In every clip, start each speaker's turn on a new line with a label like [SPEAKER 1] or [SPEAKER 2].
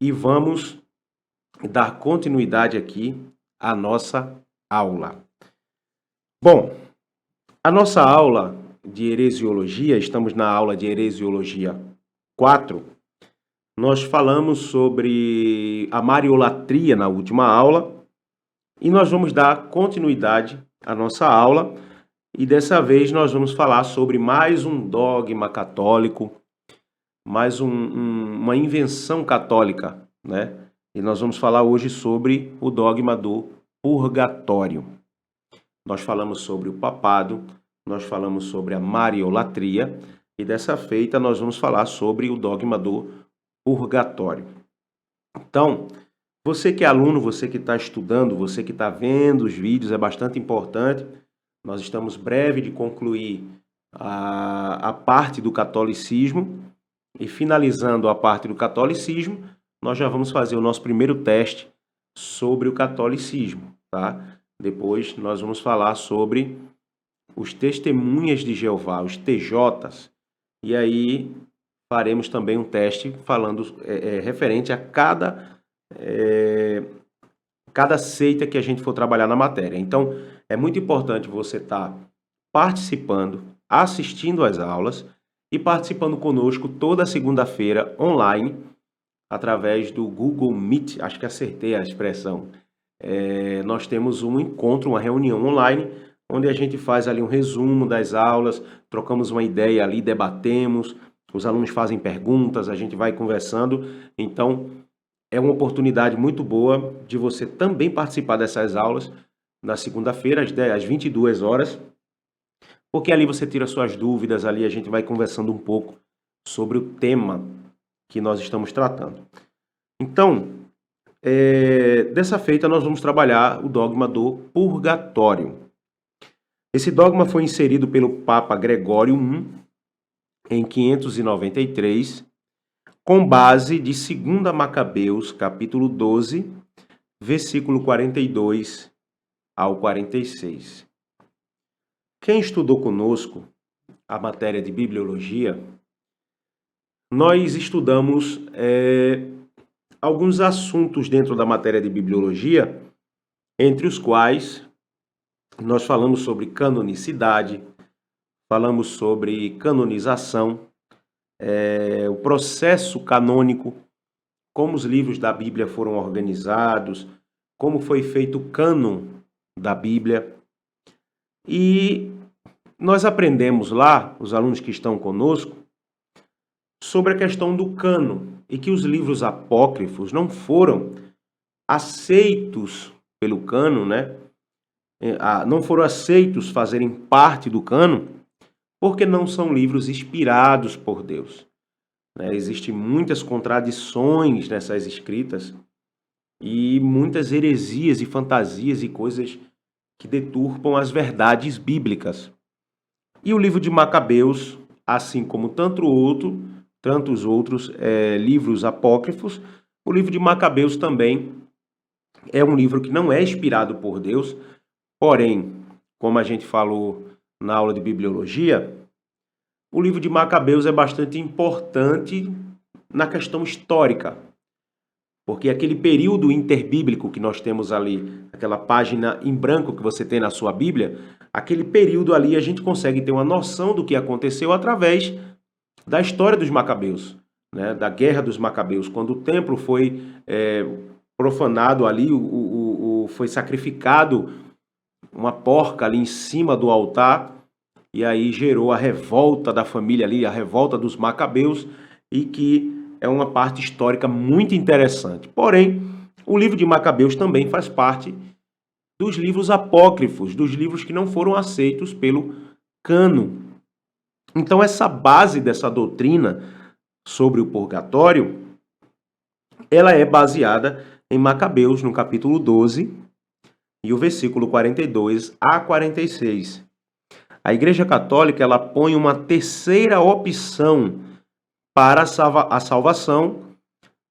[SPEAKER 1] e vamos dar continuidade aqui à nossa aula. Bom, a nossa aula de heresiologia, estamos na aula de heresiologia 4. Nós falamos sobre a mariolatria na última aula e nós vamos dar continuidade à nossa aula e dessa vez nós vamos falar sobre mais um dogma católico, mais uma invenção católica, né? E nós vamos falar hoje sobre o dogma do purgatório. Nós falamos sobre o papado, nós falamos sobre a mariolatria e dessa feita nós vamos falar sobre o dogma do purgatório. Então, você que é aluno, você que está estudando, você que está vendo os vídeos, é bastante importante. Nós estamos breve de concluir a parte do catolicismo e finalizando a parte do catolicismo, nós já vamos fazer o nosso primeiro teste sobre o catolicismo, tá? Depois nós vamos falar sobre os testemunhas de Jeová, os TJs, e aí faremos também um teste falando referente a cada seita que a gente for trabalhar na matéria. Então, é muito importante você estar participando, assistindo às aulas e participando conosco toda segunda-feira online através do Google Meet. Acho que acertei a expressão. Nós temos um encontro, uma reunião online, onde a gente faz ali um resumo das aulas, trocamos uma ideia ali, debatemos, os alunos fazem perguntas, a gente vai conversando. Então, é uma oportunidade muito boa de você também participar dessas aulas na segunda-feira, às 22 horas, porque ali você tira suas dúvidas, ali a gente vai conversando um pouco sobre o tema que nós estamos tratando. Então, dessa feita nós vamos trabalhar o dogma do purgatório. Esse dogma foi inserido pelo Papa Gregório I em 593, com base de 2 Macabeus, capítulo 12, versículo 42 ao 46. Quem estudou conosco a matéria de bibliologia, nós estudamos alguns assuntos dentro da matéria de bibliologia, entre os quais nós falamos sobre canonicidade, falamos sobre canonização, o processo canônico, como os livros da Bíblia foram organizados, como foi feito o cânon da Bíblia. E nós aprendemos lá, os alunos que estão conosco, sobre a questão do cânon e que os livros apócrifos não foram aceitos pelo cânon, né? Não foram aceitos fazerem parte do cânon, porque não são livros inspirados por Deus. Existem muitas contradições nessas escritas e muitas heresias e fantasias e coisas que deturpam as verdades bíblicas. E o livro de Macabeus, assim como tantos outros livros apócrifos, o livro de Macabeus também é um livro que não é inspirado por Deus, porém, como a gente falou na aula de bibliologia, o livro de Macabeus é bastante importante na questão histórica, porque aquele período interbíblico que nós temos ali, aquela página em branco que você tem na sua Bíblia, aquele período ali a gente consegue ter uma noção do que aconteceu através da história dos Macabeus, né? Da guerra dos Macabeus, quando o templo foi profanado ali, foi sacrificado uma porca ali em cima do altar, e aí gerou a revolta da família ali, a revolta dos Macabeus, e que é uma parte histórica muito interessante. Porém, o livro de Macabeus também faz parte dos livros apócrifos, dos livros que não foram aceitos pelo cânon. Então, essa base dessa doutrina sobre o purgatório, ela é baseada em Macabeus, no capítulo 12, e o versículo 42 a 46. A Igreja Católica ela põe uma terceira opção para a salvação,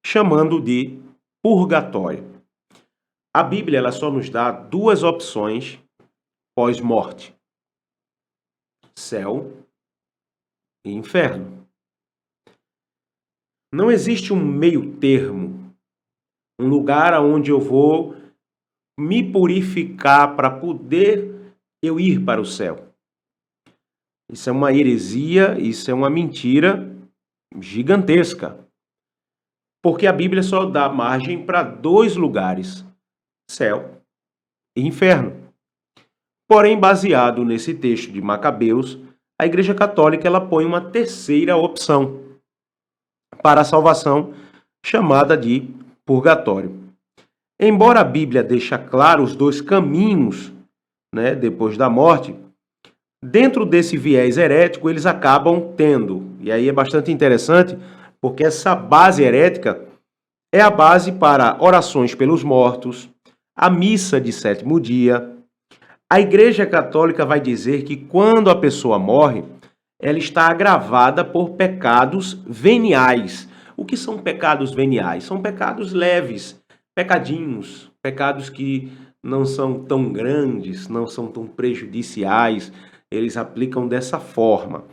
[SPEAKER 1] chamando de purgatório. A Bíblia ela só nos dá duas opções pós-morte: céu e inferno. Não existe um meio termo um lugar aonde eu vou me purificar para poder eu ir para o céu. Isso é uma heresia, isso é uma mentira gigantesca. Porque a Bíblia só dá margem para 2 lugares, céu e inferno. Porém, baseado nesse texto de Macabeus, a Igreja Católica ela põe uma terceira opção para a salvação, chamada de purgatório. Embora a Bíblia deixe claro os 2 caminhos, né, depois da morte, dentro desse viés herético eles acabam tendo, e aí é bastante interessante, porque essa base herética é a base para orações pelos mortos, a missa de 7º dia. A Igreja Católica vai dizer que quando a pessoa morre, ela está agravada por pecados veniais. O que são pecados veniais? São pecados leves, pecadinhos, pecados que não são tão grandes, não são tão prejudiciais. Eles aplicam dessa forma.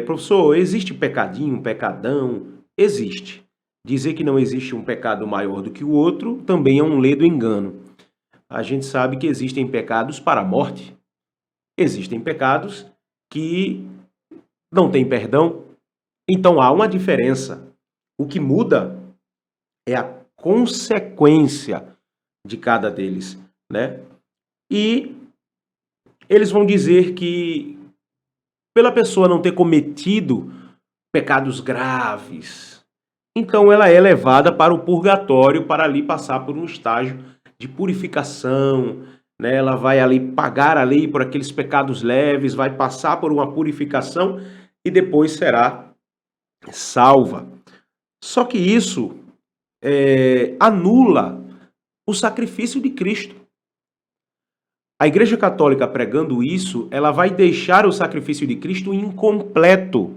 [SPEAKER 1] Professor, existe pecadinho, pecadão? Existe. Dizer que não existe um pecado maior do que o outro também é um ledo engano. A gente sabe que existem pecados para a morte. Existem pecados que não têm perdão. Então há uma diferença. O que muda é a consequência de cada deles, né? E eles vão dizer que pela pessoa não ter cometido pecados graves, então ela é levada para o purgatório para ali passar por um estágio de purificação, né? Ela vai ali pagar a lei por aqueles pecados leves, vai passar por uma purificação e depois será salva. Só que isso anula o sacrifício de Cristo. A Igreja Católica pregando isso, ela vai deixar o sacrifício de Cristo incompleto.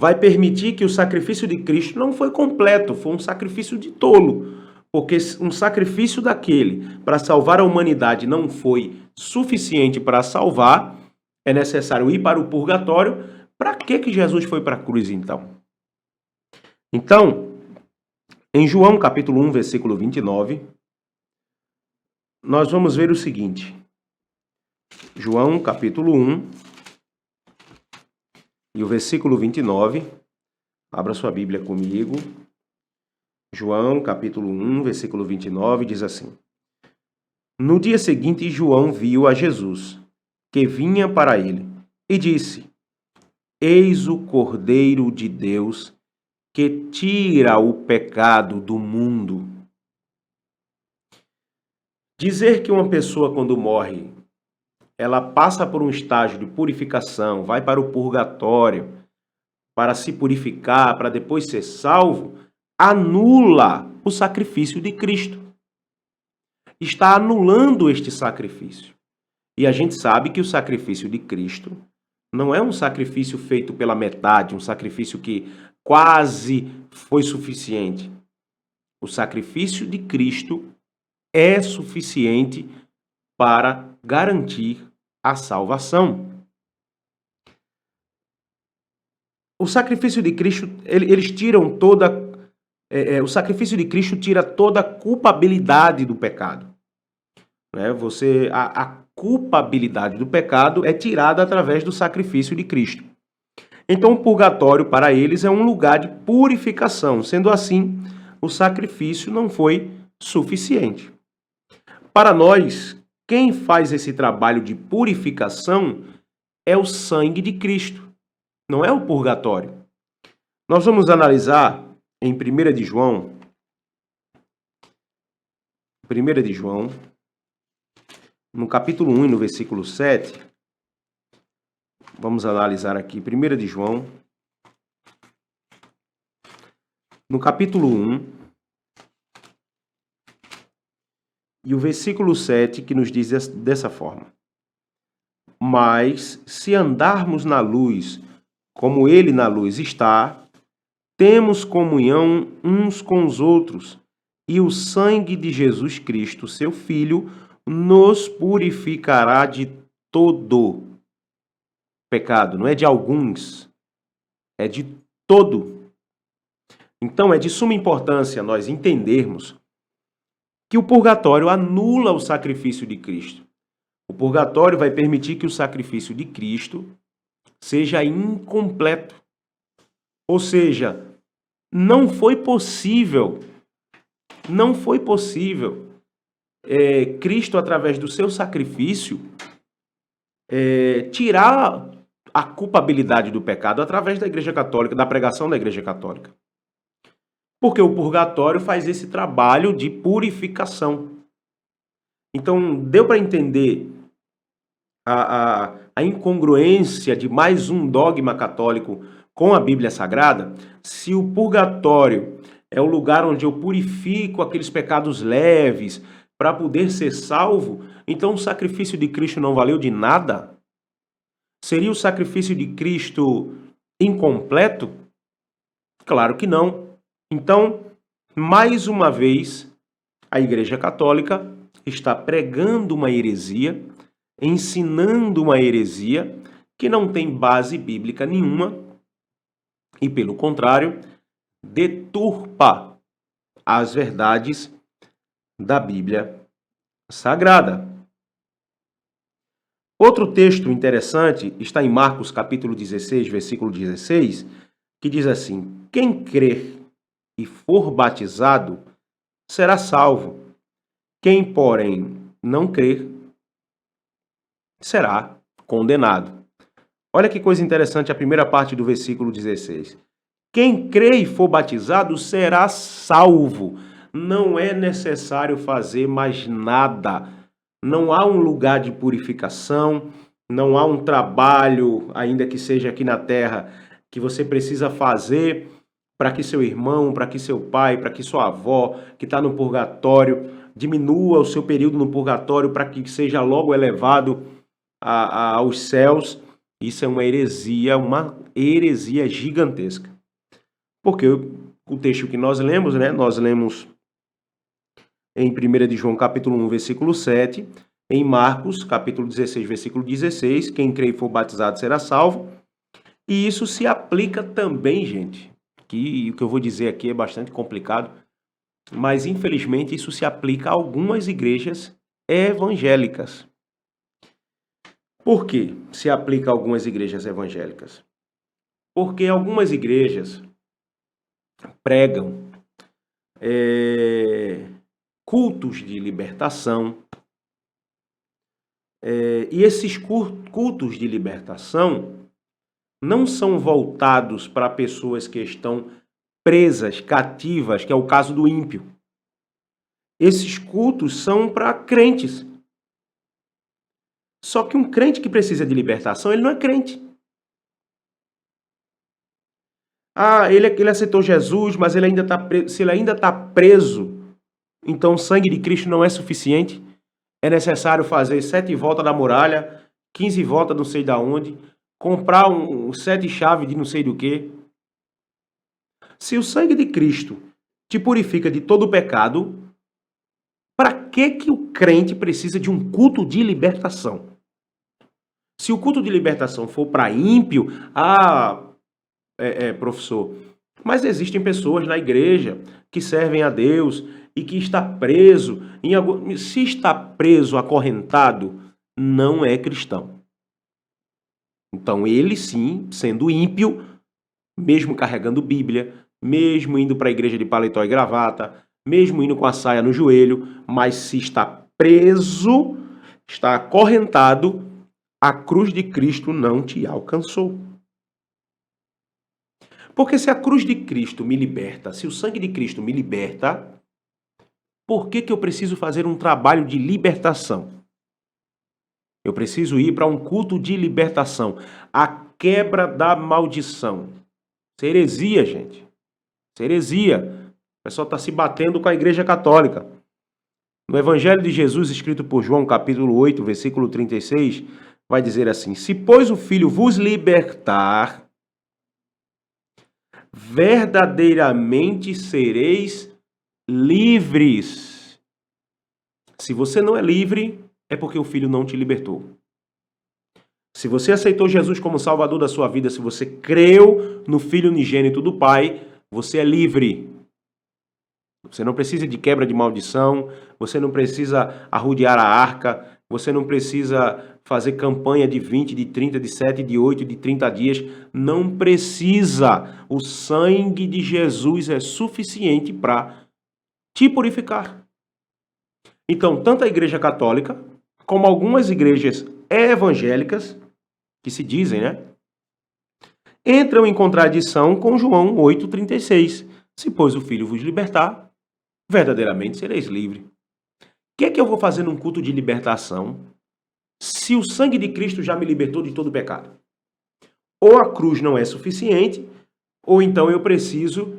[SPEAKER 1] Vai permitir que o sacrifício de Cristo não foi completo, foi um sacrifício de tolo. Porque um sacrifício daquele para salvar a humanidade não foi suficiente para salvar, é necessário ir para o purgatório. Para que Jesus foi para a cruz, então? Então, em João capítulo 1, versículo 29, nós vamos ver o seguinte. João capítulo 1 e o versículo 29. Abra sua Bíblia comigo. João capítulo 1, versículo 29 diz assim: No dia seguinte, João viu a Jesus, que vinha para ele, e disse: Eis o Cordeiro de Deus, que tira o pecado do mundo. Dizer que uma pessoa, quando morre, ela passa por um estágio de purificação, vai para o purgatório, para se purificar, para depois ser salvo, anula o sacrifício de Cristo. Está anulando este sacrifício. E a gente sabe que o sacrifício de Cristo não é um sacrifício feito pela metade, um sacrifício que quase foi suficiente. O sacrifício de Cristo é suficiente para garantir a salvação. O sacrifício de Cristo, eles tiram toda... o sacrifício de Cristo tira toda a culpabilidade do pecado. Né? A culpabilidade do pecado é tirada através do sacrifício de Cristo. Então, o purgatório para eles é um lugar de purificação. Sendo assim, o sacrifício não foi suficiente. Para nós, quem faz esse trabalho de purificação é o sangue de Cristo, não é o purgatório. Nós vamos analisar em 1 de João, no capítulo 1 e no versículo 7, vamos analisar aqui 1 de João, no capítulo 1, e o versículo 7, que nos diz dessa forma: Mas se andarmos na luz, como ele na luz está, temos comunhão uns com os outros, e o sangue de Jesus Cristo, seu Filho, nos purificará de todo pecado. Não é de alguns, é de todo. Então, é de suma importância nós entendermos que o purgatório anula o sacrifício de Cristo. O purgatório vai permitir que o sacrifício de Cristo seja incompleto. Ou seja, não foi possível Cristo, através do seu sacrifício, tirar a culpabilidade do pecado através da Igreja Católica, da pregação da Igreja Católica. Porque o purgatório faz esse trabalho de purificação. Então, deu para entender a incongruência de mais um dogma católico com a Bíblia Sagrada? Se o purgatório é o lugar onde eu purifico aqueles pecados leves para poder ser salvo, então o sacrifício de Cristo não valeu de nada? Seria o sacrifício de Cristo incompleto? Claro que não. Então, mais uma vez, a Igreja Católica está pregando uma heresia, ensinando uma heresia que não tem base bíblica nenhuma e, pelo contrário, deturpa as verdades da Bíblia Sagrada. Outro texto interessante está em Marcos capítulo 16, versículo 16, que diz assim: quem crer e for batizado será salvo. Quem, porém, não crer será condenado. Olha que coisa interessante a primeira parte do versículo 16. Quem crê e for batizado será salvo. Não é necessário fazer mais nada. Não há um lugar de purificação, não há um trabalho, ainda que seja aqui na terra, que você precisa fazer para que seu irmão, para que seu pai, para que sua avó, que está no purgatório, diminua o seu período no purgatório para que seja logo elevado aos céus. Isso é uma heresia gigantesca. Porque o texto que nós lemos, nós lemos em 1 de João capítulo 1, versículo 7, em Marcos capítulo 16, versículo 16, quem crê e for batizado será salvo. E isso se aplica também, gente, que o que eu vou dizer aqui é bastante complicado, mas infelizmente isso se aplica a algumas igrejas evangélicas. Por que se aplica a algumas igrejas evangélicas? Porque algumas igrejas pregam cultos de libertação, e esses cultos de libertação não são voltados para pessoas que estão presas, cativas, que é o caso do ímpio. Esses cultos são para crentes. Só que um crente que precisa de libertação, ele não é crente. Ele aceitou Jesus, mas ele ainda está preso. Se ele ainda está preso, então o sangue de Cristo não é suficiente. É necessário fazer 7 voltas da muralha, 15 voltas não sei da onde, comprar 7 chaves de não sei do que. Se o sangue de Cristo te purifica de todo o pecado, para que o crente precisa de um culto de libertação? Se o culto de libertação for para ímpio, professor, mas existem pessoas na igreja que servem a Deus e que está preso. Se está preso, acorrentado, não é cristão. Então ele sim, sendo ímpio, mesmo carregando Bíblia, mesmo indo para a igreja de paletó e gravata, mesmo indo com a saia no joelho, mas se está preso, está acorrentado, a cruz de Cristo não te alcançou. Porque se a cruz de Cristo me liberta, se o sangue de Cristo me liberta, por que eu preciso fazer um trabalho de libertação? Eu preciso ir para um culto de libertação, a quebra da maldição. Isso é heresia, gente. Isso é heresia. O pessoal está se batendo com a Igreja Católica. No Evangelho de Jesus, escrito por João, capítulo 8, versículo 36, vai dizer assim: se, pois, o Filho vos libertar, verdadeiramente sereis livres. Se você não é livre, é porque o Filho não te libertou. Se você aceitou Jesus como Salvador da sua vida, se você creu no Filho unigênito do Pai, Você é livre. Você não precisa de quebra de maldição, você não precisa arrodear a arca, você não precisa fazer campanha de 20, de 30, de 7, de 8, de 30 dias. Não precisa. O sangue de Jesus é suficiente para te purificar. Então, tanto a Igreja Católica, como algumas igrejas evangélicas, que se dizem, né? Entram em contradição com João 8,36. Se, pois, o Filho vos libertar, verdadeiramente sereis livres. O que é que eu vou fazer num culto de libertação se o sangue de Cristo já me libertou de todo pecado? Ou a cruz não é suficiente, ou então eu preciso,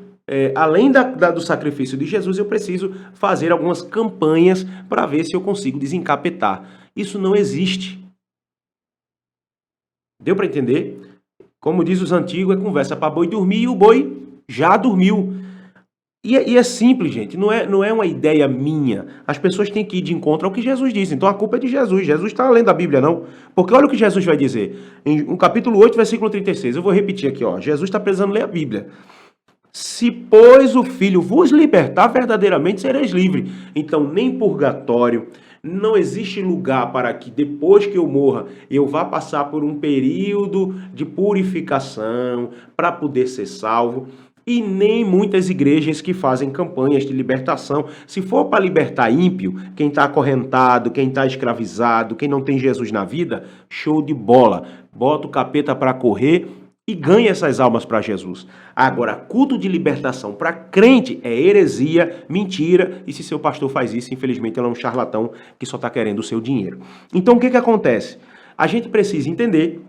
[SPEAKER 1] além do sacrifício de Jesus, eu preciso fazer algumas campanhas para ver se eu consigo desencapetar. Isso não existe. Deu para entender? Como diz os antigos, é conversa para boi dormir e o boi já dormiu. E é simples, gente, não é uma ideia minha. As pessoas têm que ir de encontro ao que Jesus disse. Então a culpa é de Jesus. Jesus está lendo a Bíblia, não. Porque olha o que Jesus vai dizer. Em capítulo 8, versículo 36. Eu vou repetir aqui, ó. Jesus está precisando ler a Bíblia. Se, pois, o Filho vos libertar, verdadeiramente sereis livres. Então, nem purgatório, não existe lugar para que depois que eu morra, eu vá passar por um período de purificação para poder ser salvo. E nem muitas igrejas que fazem campanhas de libertação. Se for para libertar ímpio, quem está acorrentado, quem está escravizado, quem não tem Jesus na vida, show de bola. Bota o capeta para correr e ganha essas almas para Jesus. Agora, culto de libertação para crente é heresia, mentira, e se seu pastor faz isso, infelizmente ele é um charlatão que só está querendo o seu dinheiro. Então, o que acontece? A gente precisa entender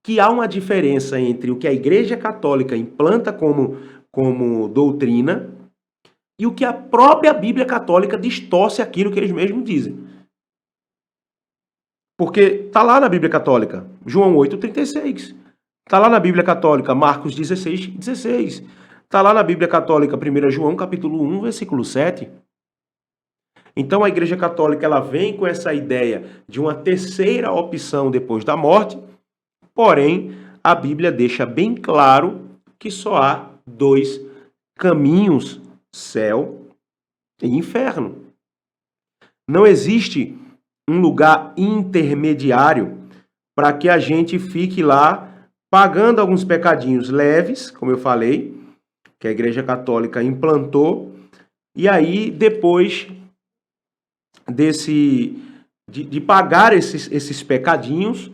[SPEAKER 1] que há uma diferença entre o que a Igreja Católica implanta como doutrina e o que a própria Bíblia Católica distorce aquilo que eles mesmos dizem. Porque está lá na Bíblia Católica, João 8,36. Está lá na Bíblia Católica, Marcos 16,16. Está lá na Bíblia Católica, 1 João, capítulo 1, versículo 7. Então a Igreja Católica ela vem com essa ideia de uma terceira opção depois da morte. Porém, a Bíblia deixa bem claro que só há dois caminhos, céu e inferno. Não existe um lugar intermediário para que a gente fique lá pagando alguns pecadinhos leves, como eu falei, que a Igreja Católica implantou, e aí depois de pagar esses pecadinhos,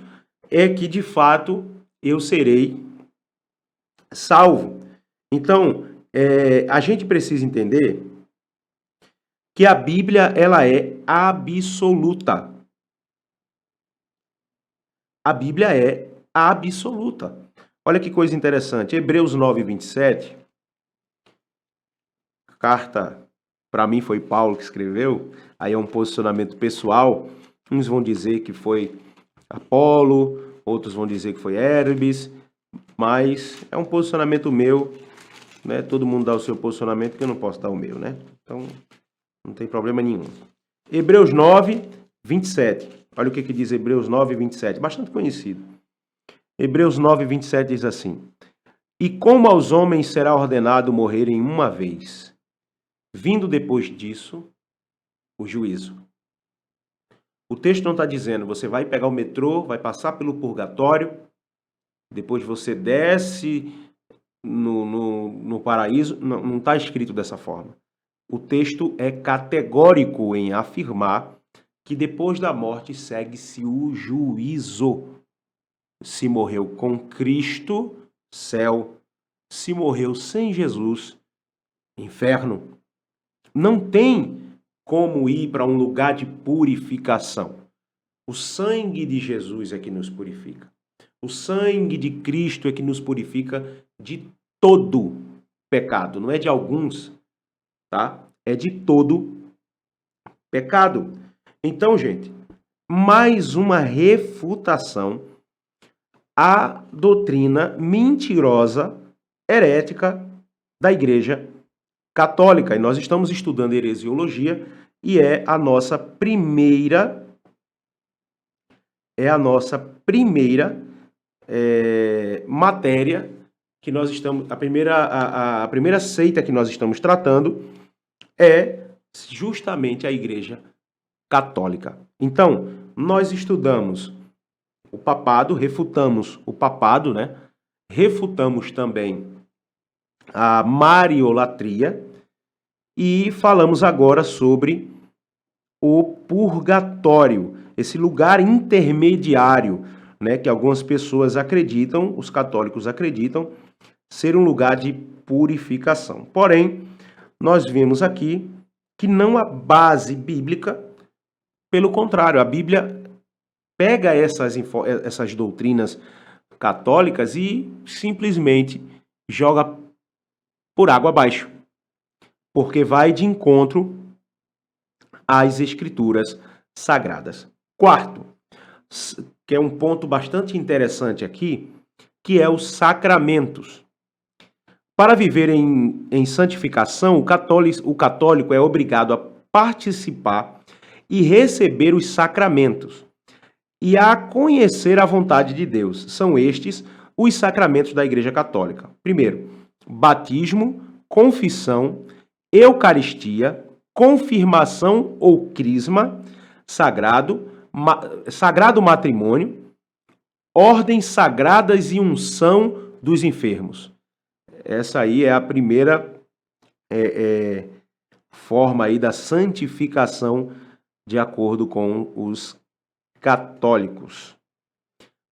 [SPEAKER 1] é que de fato eu serei salvo. Então, a gente precisa entender que a Bíblia ela é absoluta. A Bíblia é absoluta. Olha que coisa interessante. Hebreus 9:27, carta, para mim foi Paulo que escreveu, aí é um posicionamento pessoal. Uns vão dizer que foi Apolo, outros vão dizer que foi Hermes, mas é um posicionamento meu, né? Todo mundo dá o seu posicionamento, que eu não posso dar o meu, né? Então, não tem problema nenhum. Hebreus 9:27. Olha o que diz Hebreus 9:27, bastante conhecido. Hebreus 9:27 diz assim: E como aos homens será ordenado morrerem uma vez, vindo depois disso o juízo. O texto não está dizendo, você vai pegar o metrô, vai passar pelo purgatório, depois você desce no paraíso. Não está escrito dessa forma. O texto é categórico em afirmar que depois da morte segue-se o juízo. Se morreu com Cristo, céu. Se morreu sem Jesus, inferno. Não tem como ir para um lugar de purificação. O sangue de Jesus é que nos purifica. O sangue de Cristo é que nos purifica de todo pecado. Não é de alguns, tá? É de todo pecado. Então, gente, mais uma refutação à doutrina mentirosa, herética da Igreja Católica. E nós estamos estudando heresiologia e é a nossa primeira matéria que nós estamos, a primeira seita que nós estamos tratando é justamente a Igreja Católica. Então, nós estudamos o papado, refutamos o papado, né? Refutamos também a mariolatria e falamos agora sobre o purgatório, esse lugar intermediário, né, que algumas pessoas acreditam, os católicos acreditam, ser um lugar de purificação. Porém, nós vimos aqui que não há base bíblica, pelo contrário, a Bíblia pega essas doutrinas católicas e simplesmente joga por água abaixo, porque vai de encontro às escrituras sagradas. Quarto, que é um ponto bastante interessante aqui, que é os sacramentos. Para viver em santificação, o católico é obrigado a participar e receber os sacramentos e a conhecer a vontade de Deus. São estes os sacramentos da Igreja Católica. Primeiro, batismo, confissão, eucaristia, confirmação ou crisma, sagrado matrimônio, ordens sagradas e unção dos enfermos. Essa aí é a primeira forma aí da santificação de acordo com os católicos.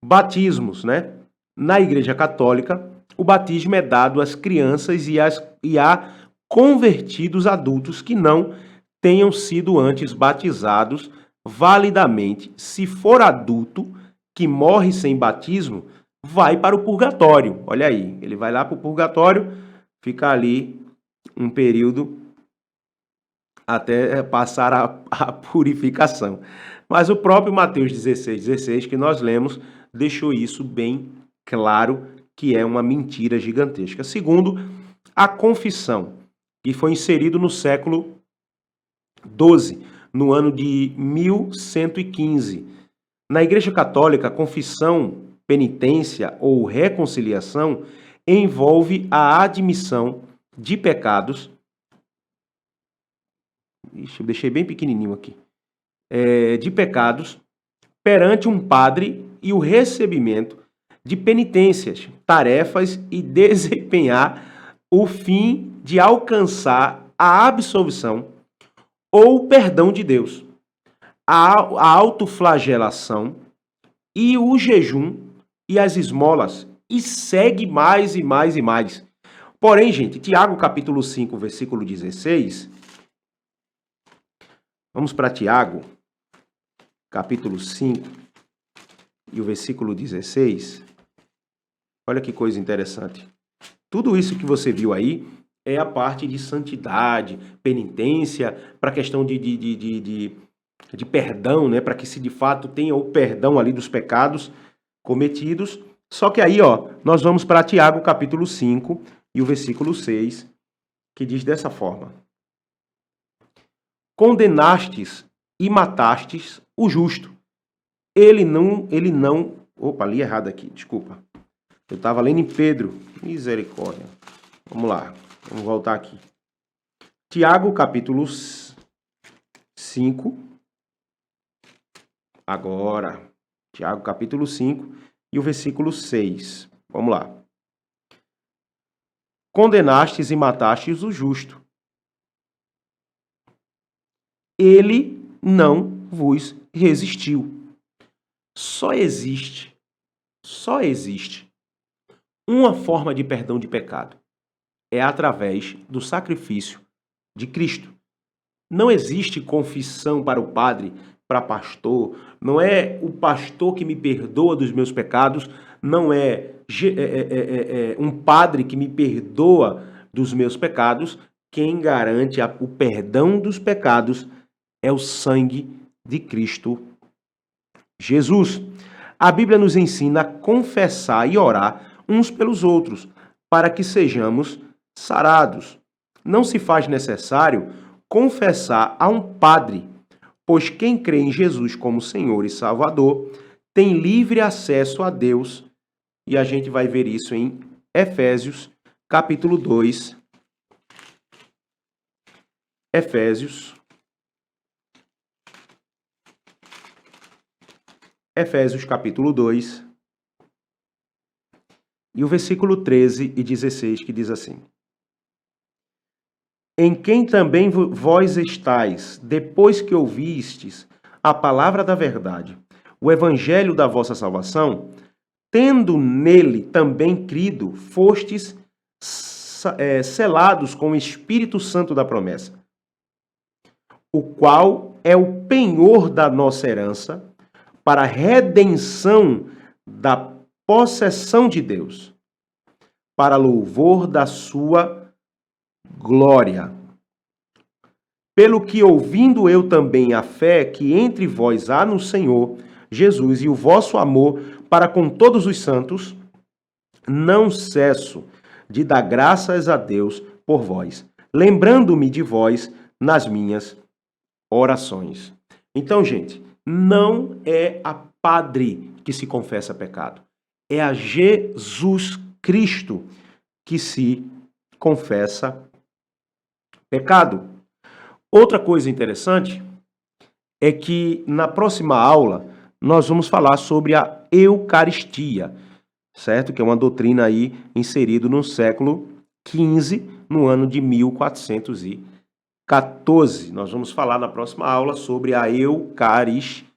[SPEAKER 1] Batismos, né? Na Igreja Católica, o batismo é dado às crianças e a convertidos adultos que não tenham sido antes batizados validamente. Se for adulto que morre sem batismo, vai para o purgatório. Olha aí, ele vai lá para o purgatório, fica ali um período até passar a purificação. Mas o próprio Mateus 16, que nós lemos, deixou isso bem claro, que é uma mentira gigantesca. Segundo, a confissão, que foi inserido no século XII, no ano de 1115. Na Igreja Católica, a confissão, penitência ou reconciliação envolve a admissão de pecados. Eu deixei bem pequenininho aqui. De pecados perante um padre e o recebimento de penitências, tarefas e desempenhar o fim de alcançar a absolvição ou perdão de Deus, a autoflagelação e o jejum e as esmolas, e segue mais e mais e mais. Porém, gente, Tiago capítulo 5, versículo 16, vamos para Tiago, capítulo 5 e o versículo 16, olha que coisa interessante. Tudo isso que você viu aí é a parte de santidade, penitência, para a questão de perdão, né? Para que se de fato tenha o perdão ali dos pecados cometidos. Só que aí, ó, nós vamos para Tiago capítulo 5 e o versículo 6, que diz dessa forma: condenastes e matastes o justo. Ele não... Opa, li errado aqui, desculpa. Eu estava lendo em Pedro. Misericórdia. Vamos lá, vamos voltar aqui. Tiago, capítulo 5. Agora, Tiago, capítulo 5 e o versículo 6. Vamos lá. Condenastes e matastes o justo. Ele não vos resistiu. Só existe uma forma de perdão de pecado. É através do sacrifício de Cristo. Não existe confissão para o padre, para pastor. Não é o pastor que me perdoa dos meus pecados. Não é um padre que me perdoa dos meus pecados. Quem garante o perdão dos pecados é o sangue de Cristo Jesus. A Bíblia nos ensina a confessar e orar uns pelos outros, para que sejamos sarados. Não se faz necessário confessar a um padre, pois quem crê em Jesus como Senhor e Salvador tem livre acesso a Deus, e a gente vai ver isso em Efésios, capítulo 2. Efésios, capítulo 2, e o versículo 13 e 16, que diz assim: Em quem também vós estáis, depois que ouvistes a palavra da verdade, o evangelho da vossa salvação, tendo nele também crido, fostes selados com o Espírito Santo da promessa, o qual é o penhor da nossa herança, para a redenção da possessão de Deus, para louvor da sua glória. Pelo que, ouvindo eu também a fé que entre vós há no Senhor Jesus e o vosso amor para com todos os santos, não cesso de dar graças a Deus por vós, lembrando-me de vós nas minhas orações. Então, gente, não é a padre que se confessa pecado. É a Jesus Cristo que se confessa pecado. Outra coisa interessante é que na próxima aula nós vamos falar sobre a Eucaristia, certo? Que é uma doutrina aí inserida no século XV, no ano de 1414. Nós vamos falar na próxima aula sobre a Eucaristia.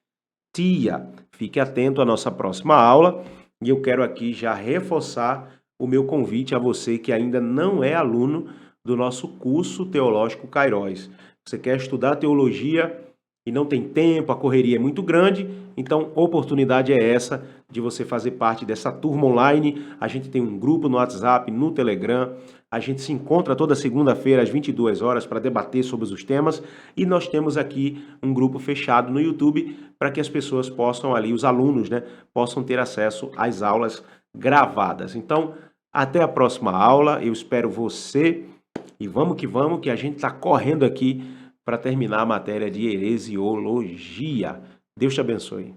[SPEAKER 1] Fique atento à nossa próxima aula e eu quero aqui já reforçar o meu convite a você que ainda não é aluno do nosso curso teológico Kairos. Você quer estudar teologia e não tem tempo, a correria é muito grande, então a oportunidade é essa de você fazer parte dessa turma online. A gente tem um grupo no WhatsApp, no Telegram. A gente se encontra toda segunda-feira às 22 horas para debater sobre os temas e nós temos aqui um grupo fechado no YouTube para que as pessoas possam ali, os alunos, né, possam ter acesso às aulas gravadas. Então, até a próxima aula, eu espero você e vamos, que a gente está correndo aqui para terminar a matéria de heresiologia. Deus te abençoe.